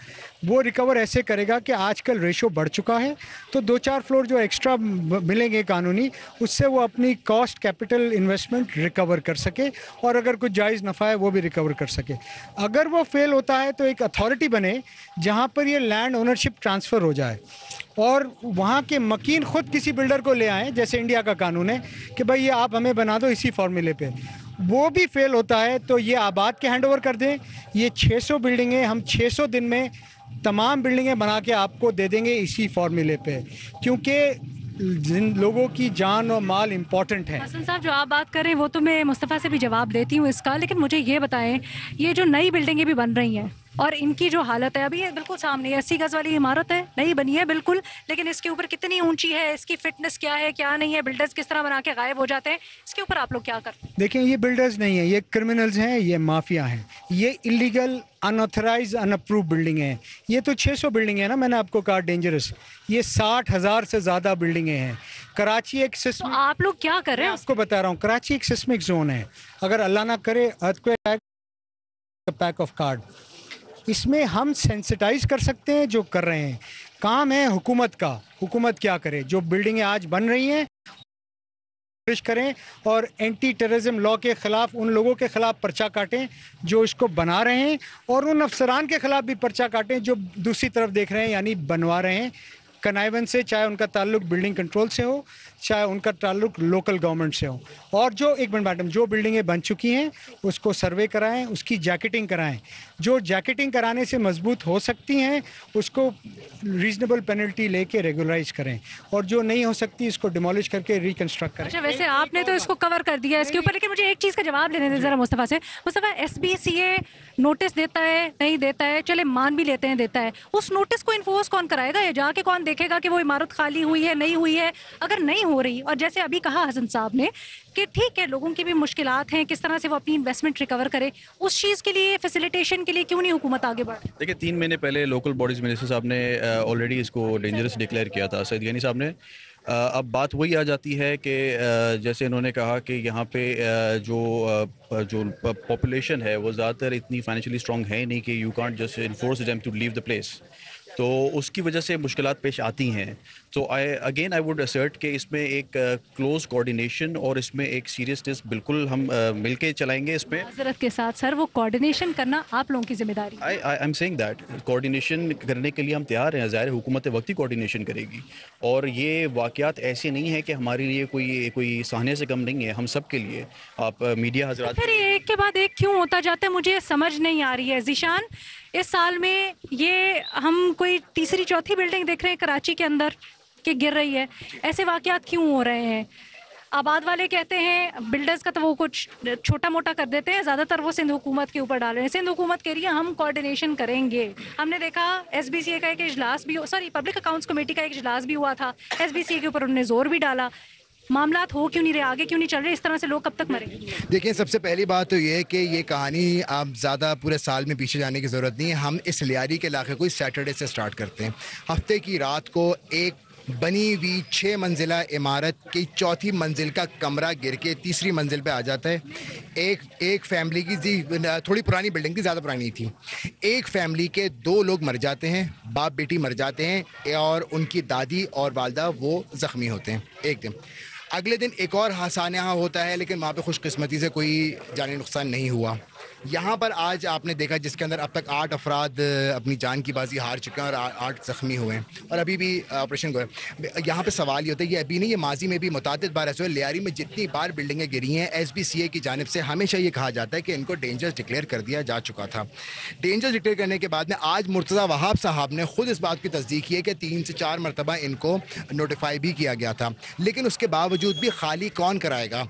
वो रिकवर ऐसे करेगा कि आजकल रेशो बढ़ चुका है, तो 2-4 फ्लोर जो एक्स्ट्रा मिलेंगे कानूनी, उससे वो अपनी कॉस्ट कैपिटल इन्वेस्टमेंट रिकवर कर सके, और अगर कुछ जायज़ नफ़ा है वो भी रिकवर कर सके। अगर वो फेल होता है तो एक अथॉरिटी बने जहाँ पर ये लैंड ओनरशिप ट्रांसफ़र हो जाए, और वहाँ के मकीन ख़ुद किसी बिल्डर को ले आएँ, जैसे इंडिया का कानून है कि भाई ये आप हमें बना दो इसी फॉर्मूले पे। वो भी फेल होता है तो ये आबाद के हैंड ओवर कर दें। ये 600 बिल्डिंगें हम 600 दिन में तमाम बिल्डिंगें बना के आपको दे देंगे इसी फॉर्मूले पे, क्योंकि जिन लोगों की जान और माल इम्पॉर्टेंट है। हसन साहब, जो आप बात कर रहे हैं वो तो मैं मुस्तफ़ा से भी जवाब देती हूँ इसका, लेकिन मुझे ये बताएं, ये जो नई बिल्डिंगें भी बन रही हैं और इनकी जो हालत है, अभी ये बिल्कुल सामने 80 गज वाली इमारत है, नई बनी है बिल्कुल, लेकिन इसके ऊपर कितनी ऊंची है, इसकी फिटनेस क्या है, क्या नहीं है, बिल्डर्स किस तरह बना के गायब हो जाते हैं, इसके ऊपर आप लोग क्या करते हैं? देखें, ये बिल्डर्स नहीं है, ये क्रिमिनल्स हैं, ये माफिया हैं, ये इलीगल अनऑथराइज अनअप्रूव बिल्डिंग है। ये तो 600 बिल्डिंग है ना, मैंने आपको कहा डेंजरस। ये 60,000 से ज़्यादा बिल्डिंगें हैं। कराची एक तो आप लोग क्या कर रहे हैं? आपको बता रहा हूँ, कराची एक सिस्मिक जोन है। अगर अल्लाह ना करे अर्थक्वेक, पैक ऑफ कार्ड, इसमें हम सेंसिटाइज कर सकते हैं। जो कर रहे हैं काम है हुकूमत का। हुकूमत क्या करे? जो बिल्डिंगें आज बन रही हैं करें, और एंटी टेररिज्म लॉ के ख़िलाफ़ उन लोगों के ख़िलाफ़ पर्चा काटें जो इसको बना रहे हैं, और उन अफसरान के ख़िलाफ़ भी पर्चा काटें जो दूसरी तरफ देख रहे हैं, यानी बनवा रहे हैं कनाइवन से, चाहे उनका ताल्लुक बिल्डिंग कंट्रोल से हो, चाहे उनका ताल्लुक लोकल गवर्नमेंट से हो। और जो एक मिनट मैडम, जो बिल्डिंगें बन चुकी हैं उसको सर्वे कराएं, उसकी जैकेटिंग कराएं। जो जैकेटिंग कराने से मजबूत हो सकती हैं उसको रीजनेबल पेनल्टी लेके रेगुलराइज करें, और जो नहीं हो सकती इसको डिमोलिश करके रिकंस्ट्रक्ट करें। अच्छा, वैसे आपने तो इसको कवर कर दिया इसके ऊपर, लेकिन मुझे एक चीज़ का जवाब लेने दें ज़रा मुस्तफ़ा से। मुस्तफ़ा, SBCA नोटिस देता है, नहीं देता है, चले मान भी लेते हैं देता है, उस नोटिस को इन्फोर्स कौन कराएगा? या जाके कौन देखेगा कि वो इमारत खाली हुई है, नहीं हुई है? अगर नहीं हो रही, और जैसे अभी कहा हसन साहब ने कि ठीक है लोगों की भी मुश्किलात हैं, किस तरह से वो अपनी इन्वेस्टमेंट रिकवर करे, उस चीज़ के लिए, फैसिलिटेशन के लिए क्यों नहीं हुकूमत आगे बढ़? देखिए, 3 महीने पहले लोकल बॉडीज़ मिनिस्टर साहब ने ऑलरेडी इसको डेंजरस डिक्लेयर किया था, सईद गनी साहब ने। अब बात वही आ जाती है कि जैसे इन्होंने कहा कि यहाँ पे जो पॉपुलेशन है वो ज़्यादातर इतनी फाइनेंशियली स्ट्रॉन्ग है नहीं कि you can't just enforce them to leave the place, तो उसकी वजह से मुश्किलात पेश आती हैं। तो आई वुड असर्ट कि इसमें एक क्लोज कोऑर्डिनेशन और इसमें एक सीरियसनेस बिल्कुल हम मिलके चलाएंगे इस पे। माज़रत के साथ सर, वो कोऑर्डिनेशन करना आप लोगों की जिम्मेदारी। I am saying that coordination करने के लिए हम तैयार हैं। ज़ाहिर हुकूमत वक्ती कोऑर्डिनेशन करेगी, और ये वाक़यात ऐसे नहीं है कि हमारे लिए कोई सहने से कम नहीं है, हम सब के लिए। आप मीडिया हज़रात, फिर ये एक के बाद एक क्यों होता जाता है, मुझे समझ नहीं आ रही है। ज़ीशान, इस साल में ये हम कोई तीसरी चौथी बिल्डिंग देख रहे हैं कराची के अंदर, के गिर रही है। ऐसे वाकयात क्यों हो रहे हैं? आबाद वाले कहते हैं, बिल्डर्स का तो वो कुछ छोटा मोटा कर देते हैं, ज़्यादातर वो सिंध हुकूमत के ऊपर डाल रहे हैं। सिंध हुकूमत कह रही है हम कोऑर्डिनेशन करेंगे। हमने देखा SBCA का एक इजलास भी, सॉरी पब्लिक अकाउंट्स कमेटी का एक इजलास भी हुआ था, SBCA के ऊपर उन्होंने जोर भी डाला। मामलात हो क्यों नहीं रहे, आगे क्यों नहीं चल रहे? इस तरह से लोग कब तक मरेंगे? देखिए, सबसे पहली बात तो ये है कि ये कहानी आप ज़्यादा पूरे साल में पीछे जाने की ज़रूरत नहीं है। हम इस लियारी के इलाके को इस सैटरडे से स्टार्ट करते हैं। हफ्ते की रात को एक बनी हुई 6 मंजिला इमारत की चौथी मंजिल का कमरा गिर के तीसरी मंजिल पे आ जाता है। एक फैमिली की थोड़ी पुरानी बिल्डिंग थी, ज़्यादा पुरानी थी। एक फैमिली के 2 लोग मर जाते हैं, बाप बेटी मर जाते हैं, और उनकी दादी और वालदा वो ज़ख्मी होते हैं एक दिन। अगले दिन एक और सानहा होता है, लेकिन वहाँ पे खुशकिस्मती से कोई जानी नुकसान नहीं हुआ। यहाँ पर आज आपने देखा जिसके अंदर अब तक 8 अफराद अपनी जान की बाजी हार चुके हैं और 8 ज़ख्मी हुए हैं, और अभी भी ऑपरेशन को है। यहाँ पे सवाल ये होता है, ये अभी नहीं, ये माजी में भी मुतादिद बार ऐसे हुआ। लियारी में जितनी बार बिल्डिंगें गिरी हैं, SBCA की जानिब से हमेशा ये कहा जाता है कि इनको डेंजरस डिक्लेयर कर दिया जा चुका था। डेंजरस डिक्लेयर करने के बाद में आज मुर्तज़ा वहाब साहब ने खुद इस बात की तस्दीक की है कि 3 से 4 मरतबा इनको नोटिफाई भी किया गया था, लेकिन उसके बावजूद भी खाली कौन कराएगा?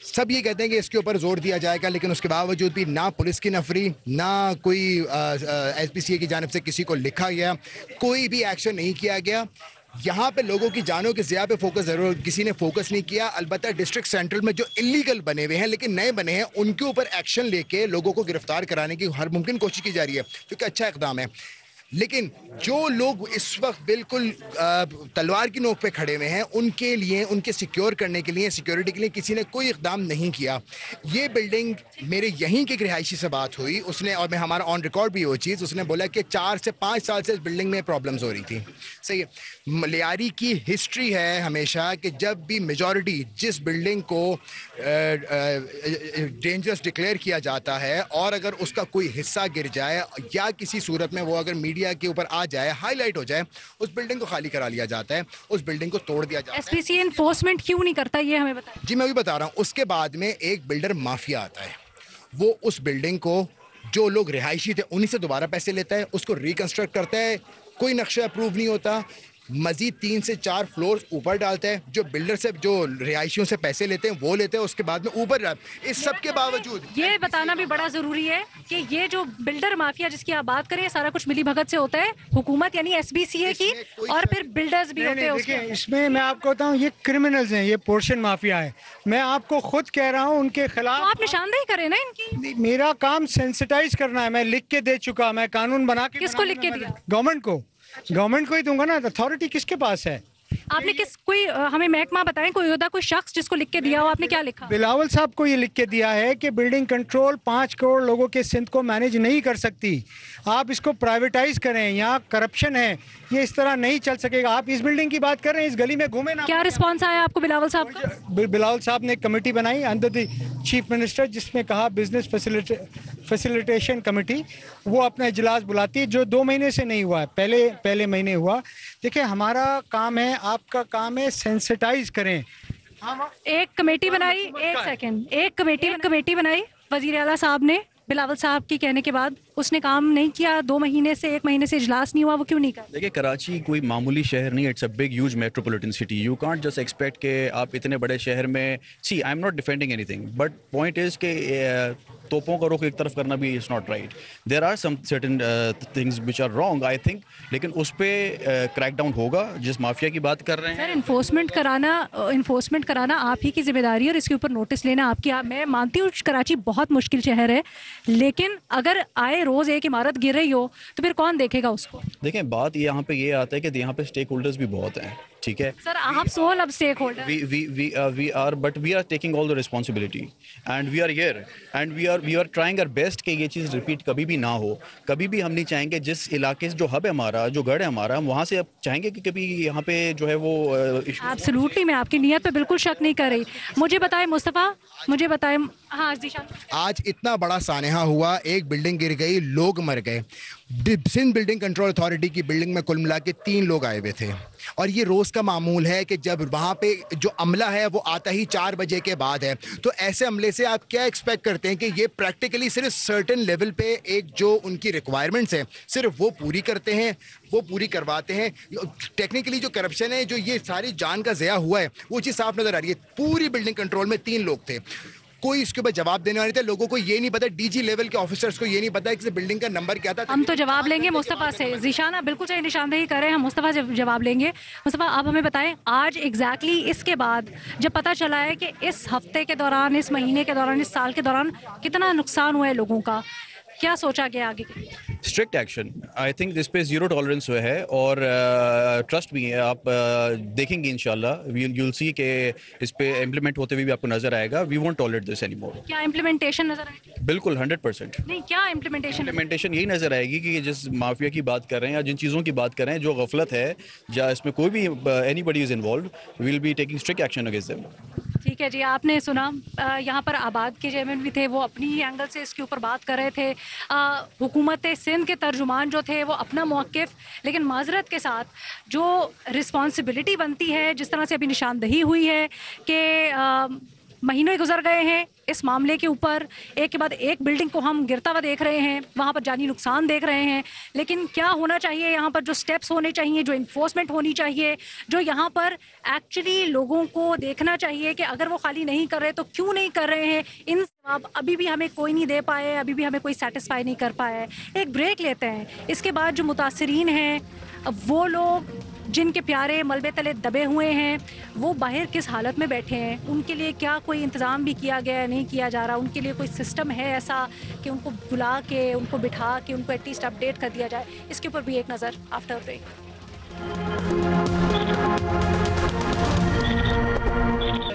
सब ये कहते हैं कि इसके ऊपर जोर दिया जाएगा, लेकिन उसके बावजूद भी ना पुलिस की नफरी, ना कोई SBCA की जानिब से किसी को लिखा गया, कोई भी एक्शन नहीं किया गया। यहाँ पे लोगों की जानों के ज़िया पे फोकस ज़रूर किसी ने फोकस नहीं किया। अलबत्ता डिस्ट्रिक्ट सेंट्रल में जो इलीगल बने हुए हैं लेकिन नए बने हैं, उनके ऊपर एक्शन लेके लोगों को गिरफ्तार कराने की हर मुमकिन कोशिश की जा रही है, क्योंकि अच्छा इकदाम है। लेकिन जो लोग इस वक्त बिल्कुल तलवार की नोक पे खड़े हुए हैं, उनके लिए, उनके सिक्योर करने के लिए, सिक्योरिटी के लिए किसी ने कोई इकदाम नहीं किया। ये बिल्डिंग, मेरे यहीं के एक रिहायशी से बात हुई, उसने, और मैं हमारा ऑन रिकॉर्ड भी वो चीज़, उसने बोला कि 4 से 5 साल से इस बिल्डिंग में प्रॉब्लम्स हो रही थी। सही है, लियारी की हिस्ट्री है हमेशा कि जब भी मेजॉरिटी जिस बिल्डिंग को डेंजरस डिक्लेयर किया जाता है और अगर उसका कोई हिस्सा गिर जाए या किसी सूरत में वो अगर मीडिया के ऊपर आ जाए, हाईलाइट हो जाए, उस बिल्डिंग को खाली करा लिया जाता है, उस बिल्डिंग को तोड़ दिया जाता है। SBCA एनफोर्समेंट क्यों नहीं करता, ये हमें बताएं। जी मैं भी बता रहा हूँ। उसके बाद में एक बिल्डर माफिया आता है, वो उस बिल्डिंग को, जो लोग रिहायशी थे उन्हीं से दोबारा पैसे लेता है, उसको रिकंस्ट्रक्ट करता है, कोई नक्शा अप्रूव नहीं होता, मजीद 3 से 4 फ्लोर ऊपर डालता है। जो बिल्डर से, जो रिहायशियों से पैसे लेते हैं वो लेते हैं, उसके बाद में ऊपर इस सब के बावजूद ये बताना भी बड़ा जरूरी है कि ये जो बिल्डर माफिया जिसकी आप बात करें, सारा कुछ मिली भगत से होता है, हुकूमत यानी SBCA की, और फिर बिल्डर्स भी होते हैं उसके। इसमें मैं आपको बताऊं, ये क्रिमिनल्स हैं, ये पोर्शन माफिया है। मैं आपको खुद कह रहा हूं उनके खिलाफ। तो आप निशानदेही करें ना इनकी। मेरा काम सेंसिटाइज करना है, मैं लिख के दे चुका, मैं कानून बना के। किसको लिख के दिया? गवर्नमेंट को। गवर्नमेंट को ही दूंगा ना, अथॉरिटी किसके पास है? आपने किस, कोई हमें महकमा बताएं, कोई होता कोई शख्स जिसको लिख के दिया हो, आपने क्या लिखा? बिलावल साहब को ये लिख के दिया है कि बिल्डिंग कंट्रोल 5 करोड़ लोगों के सिंध को मैनेज नहीं कर सकती, आप इसको प्राइवेटाइज करें, यहाँ करप्शन है, ये इस तरह नहीं चल सकेगा। आप इस बिल्डिंग की बात कर रहे हैं, इस गली में घूमे ना। क्या रिस्पॉन्स आया आपको बिलावल साहब का? बिलावल साहब ने एक कमेटी बनाई अंडर द चीफ मिनिस्टर, जिसमें कहा बिजनेस फैसिलिटेशन कमेटी, वो अपना इजलास बुलाती है, जो 2 महीने से नहीं हुआ है, पहले महीने हुआ। देखिए, हमारा काम है, आपका काम है, सेंसिटाइज करें। एक कमेटी बनाई, एक सेकंड, एक कमेटी बनाई वजीर आला साहब ने, बिलावल साहब की कहने के बाद उसने काम नहीं किया। 2 महीने से, 1 महीने से इजलास नहीं हुआ, वो क्यों नहीं कर? देखिए, कराची कोई मामूली शहर नहीं, it's a big huge metropolitan city. You can't just expect के आप इतने बड़े शहर में, see I am not defending anything, but point is के तोपों का रुख एक तरफ करना भी is not right. There are some certain things which are wrong I think, लेकिन उस पर क्रैकडाउन होगा। जिस माफिया की बात कर रहे हैं सर, इन्फोर्समेंट कराना आप ही की जिम्मेदारी है और इसके ऊपर नोटिस लेना आपकी। मैं मानती हूँ कराची बहुत मुश्किल शहर है, लेकिन अगर आए रोज एक इमारत गिर रही हो तो फिर कौन देखेगा उसको? देखें, बात यहाँ पे ये आता है कि यहाँ पे स्टेक होल्डर्स भी बहुत हैं, ठीक है सर, आप सोल अब stakeholder. we are but we are taking all the responsibility and we are here and we are trying our best कि ये चीज़ रिपीट कभी भी ना हो। कभी भी हम नहीं चाहेंगे, जिस इलाके से जो हब है हमारा, जो गढ़ है हमारा, हम वहाँ से अब चाहेंगे कि कभी यहाँ पे जो है वो एब्सोल्युटली, मैं आपकी नीयत पे बिल्कुल शक नहीं कर रही। मुझे बताएं मुस्तफ़ा, मुझे बताएं। हाँ जीशान, आज इतना बड़ा सानहा हुआ, एक बिल्डिंग गिर गई, लोग मर गए। सिंध बिल्डिंग कंट्रोल अथॉरिटी की बिल्डिंग में कुल मिला के 3 लोग आए हुए थे, और ये रोज़ का मामूल है कि जब वहाँ पे जो अमला है वो आता ही 4 बजे के बाद है। तो ऐसे अमले से आप क्या एक्सपेक्ट करते हैं कि ये प्रैक्टिकली सिर्फ सर्टेन लेवल पे एक जो उनकी रिक्वायरमेंट्स हैं सिर्फ वो पूरी करते हैं, वो पूरी करवाते हैं। टेक्निकली जो करप्शन है, जो ये सारी जान का ज़या हुआ है, वो चीज़ साफ नज़र आ रही है। पूरी बिल्डिंग कंट्रोल में 3 लोग थे, कोई इसके ऊपर जवाब देने वाले थे। लोगों को ये नहीं पता, डीजी लेवल के ऑफिसर्स को ये नहीं पता कि बिल्डिंग का नंबर क्या था। हम तो जवाब लेंगे मुस्तफ़ा से। ज़ीशाना बिल्कुल सही निशानदेही कर रहे हैं, हम मुस्तफ़ा से जवाब लेंगे। मुस्तफ़ा, आप हमें बताएं, आज एग्जैक्टली इसके बाद जब पता चला है कि इस हफ्ते के दौरान, इस महीने के दौरान, इस साल के दौरान कितना नुकसान हुआ है लोगों का, क्या सोचा गया आगे? स्ट्रिक्ट एक्शन, आई थिंक इस पे 0 टॉलरेंस हुआ है, और ट्रस्ट भी है। आप देखेंगे इंशाल्लाह, you'll see कि इस पे इम्प्लीमेंट होते हुए भी आपको नजर आएगा। We won't tolerate this anymore. क्या इम्प्लीमेंटेशन नजर आएगी? बिल्कुल 100%। नहीं, क्या इम्प्लीमेंटेशन यही नजर आएगी कि जिस माफिया की बात कर रहे हैं या जिन चीज़ों की बात कर रहे हैं, जो गफलत है या इसमें कोई भी anybody is involved, we will be taking strict action against them. ठीक है जी, आपने सुना, यहाँ पर आबाद के चेयरमैन भी थे, वो अपनी ही एंगल से इसके ऊपर बात कर रहे थे। हुकूमत सिंध के तर्जुमान जो थे वो अपना मौक़िफ़, लेकिन माजरत के साथ जो रिस्पॉन्सिबिलिटी बनती है, जिस तरह से अभी निशानदही हुई है कि महीनों ही गुजर गए हैं इस मामले के ऊपर, एक के बाद एक बिल्डिंग को हम गिरता हुआ देख रहे हैं, वहाँ पर जानी नुकसान देख रहे हैं। लेकिन क्या होना चाहिए यहाँ पर, जो स्टेप्स होने चाहिए, जो इन्फोर्समेंट होनी चाहिए, जो यहाँ पर एक्चुअली लोगों को देखना चाहिए कि अगर वो खाली नहीं कर रहे तो क्यों नहीं कर रहे हैं, इन जवाब अभी भी हमें कोई नहीं दे पाए, अभी भी हमें कोई सेटिस्फाई नहीं कर पाया है। एक ब्रेक लेते हैं, इसके बाद जो मुतासरीन हैं, वो लोग जिनके प्यारे मलबे तले दबे हुए हैं, वो बाहर किस हालत में बैठे हैं, उनके लिए क्या कोई इंतज़ाम भी किया गया है, नहीं किया जा रहा, उनके लिए कोई सिस्टम है ऐसा कि उनको बुला के, उनको बिठा के, उनको एटलीस्ट अपडेट कर दिया जाए, इसके ऊपर भी एक नज़र आफ्टर ब्रेक।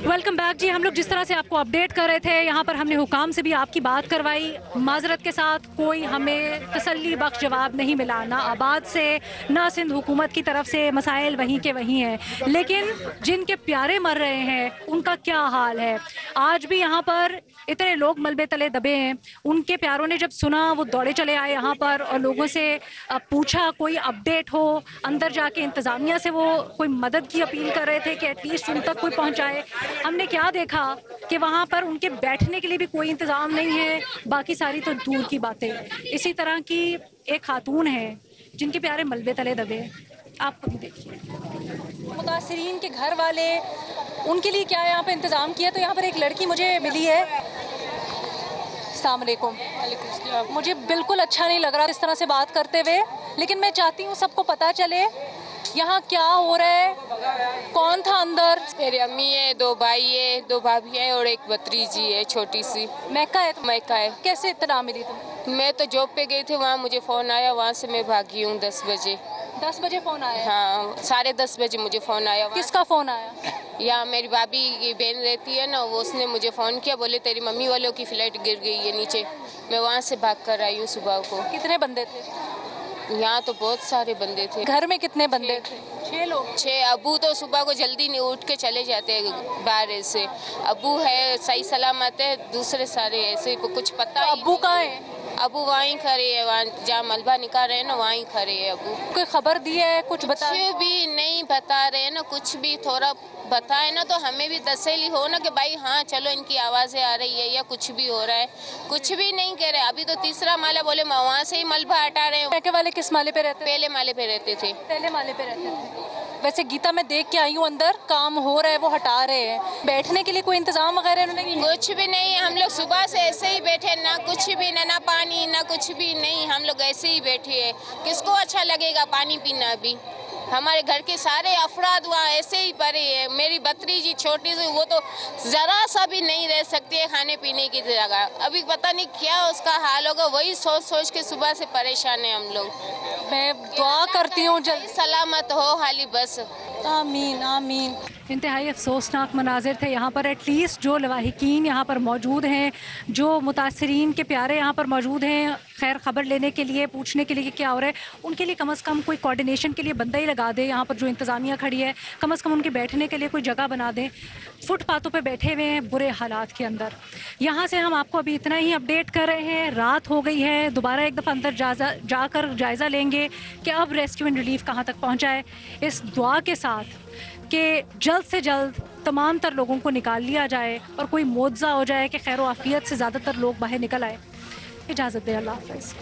वेलकम बैक जी। हम लोग जिस तरह से आपको अपडेट कर रहे थे, यहाँ पर हमने हुकाम से भी आपकी बात करवाई, माजरत के साथ कोई हमें तसल्ली बख्श जवाब नहीं मिला, ना आबाद से, ना सिंध हुकूमत की तरफ से। मसाइल वहीं के वहीं हैं, लेकिन जिनके प्यारे मर रहे हैं उनका क्या हाल है? आज भी यहाँ पर इतने लोग मलबे तले दबे हैं। उनके प्यारों ने जब सुना, वो दौड़े चले आए यहाँ पर और लोगों से पूछा कोई अपडेट हो। अंदर जाके इंतज़ामिया से वो कोई मदद की अपील कर रहे थे कि एटलीस्ट उन तक कोई पहुँचाए। हमने क्या देखा कि वहाँ पर उनके बैठने के लिए भी कोई इंतज़ाम नहीं है, बाकी सारी तो दूर की बातें। इसी तरह की एक खातून है जिनके प्यारे मलबे तले दबे हैं, आप खुद देखिए। मुतासरीन के घर वाले, उनके लिए क्या यहाँ पे इंतज़ाम किया? तो यहाँ पर एक लड़की मुझे मिली है। अस्सलाम वालेकुम। मुझे बिल्कुल अच्छा नहीं लग रहा इस तरह से बात करते हुए, लेकिन मैं चाहती हूँ सबको पता चले यहाँ क्या हो रहा है, कौन था अंदर। मेरी अम्मी है, 2 भाई है, 2 भाभी है और एक भतीजी है छोटी सी। मैका है? मैका है। कैसे इत्तला मिली तुम? मैं तो जॉब पे गई थी, वहाँ मुझे फ़ोन आया, वहाँ से मैं भागी हूँ 10 बजे। 10 बजे फ़ोन आया? हाँ, 10:30 बजे मुझे फ़ोन आया। किसका फ़ोन आया? यहाँ मेरी भाभी की बहन रहती है ना, वो उसने मुझे फ़ोन किया, बोले तेरी मम्मी वालों की फ़्लाइट गिर गई है नीचे। मैं वहाँ से भाग कर आई हूँ सुबह को। कितने बंदे थे यहाँ? तो बहुत सारे बंदे थे। घर में कितने बंदे थे? 6 लोग। 6। अबू तो सुबह को जल्दी नहीं उठ के चले जाते बाहर से। अबू है, सही सलामत है, दूसरे सारे ऐसे कुछ पता। अबू कहाँ है? अबू वहीं खड़े है, वहाँ जहाँ मलबा निकाल रहे हैं ना, वहीं खड़े है अबू। कोई खबर दी है? कुछ बता भी नहीं बता रहे हैं ना, कुछ भी थोड़ा बताए ना तो हमें भी तसल्ली हो ना कि भाई हाँ चलो इनकी आवाज़ें आ रही है या कुछ भी हो रहा है। कुछ भी नहीं कह रहे। अभी तो 3रा माला बोले वहाँ से ही मलबा हटा रहे हैं। मैके वाले किस माले पे रहते? पहले माले पे रहते थे। पहले माले पे रहते थे। वैसे गीता मैं देख के आई हूँ, अंदर काम हो रहा है, वो हटा रहे हैं। बैठने के लिए कोई इंतजाम वगैरह उन्होंने? कुछ भी नहीं, हम लोग सुबह से ऐसे ही बैठे, ना कुछ भी, ना पानी ना कुछ भी नहीं, हम लोग ऐसे ही बैठे हैं। किसको अच्छा लगेगा पानी पीना? अभी हमारे घर के सारे अफराद वहाँ ऐसे ही पड़े हैं। मेरी भतीजी छोटी सी, वो तो ज़रा सा भी नहीं रह सकती है खाने पीने की जगह। अभी पता नहीं क्या उसका हाल होगा, वही सोच सोच के सुबह से परेशान है हम लोग। मैं दुआ करती हूँ जल्दी सलामत हो हाली, बस आमीन आमीन। इंतहाई अफसोसनाक मनाजिर थे यहाँ पर। एटलीस्ट जो लवाहिकीन यहाँ पर मौजूद हैं, जो मुतासरीन के प्यारे यहाँ पर मौजूद हैं खैर ख़बर लेने के लिए, पूछने के लिए कि क्या हो रहा है, उनके लिए कम से कम कोई कोऑर्डिनेशन के लिए बंदा ही लगा दे। यहाँ पर जो इंतज़ामिया खड़ी है कम से कम उनके बैठने के लिए कोई जगह बना दें। फुटपाथों पे बैठे हुए हैं बुरे हालात के अंदर। यहाँ से हम आपको अभी इतना ही अपडेट कर रहे हैं। रात हो गई है, दोबारा एक दफ़ा अंदर जाकर जायज़ा लेंगे कि अब रेस्क्यू एंड रिलीफ कहाँ तक पहुँचा है, इस दुआ के साथ कि जल्द से जल्द तमाम तर लोगों को निकाल लिया जाए और कोई मुआवजा हो जाए कि खैर आफियत से ज़्यादातर लोग बाहर निकल आए। इजाज़त दें, अल्लाह हाफ़िज़।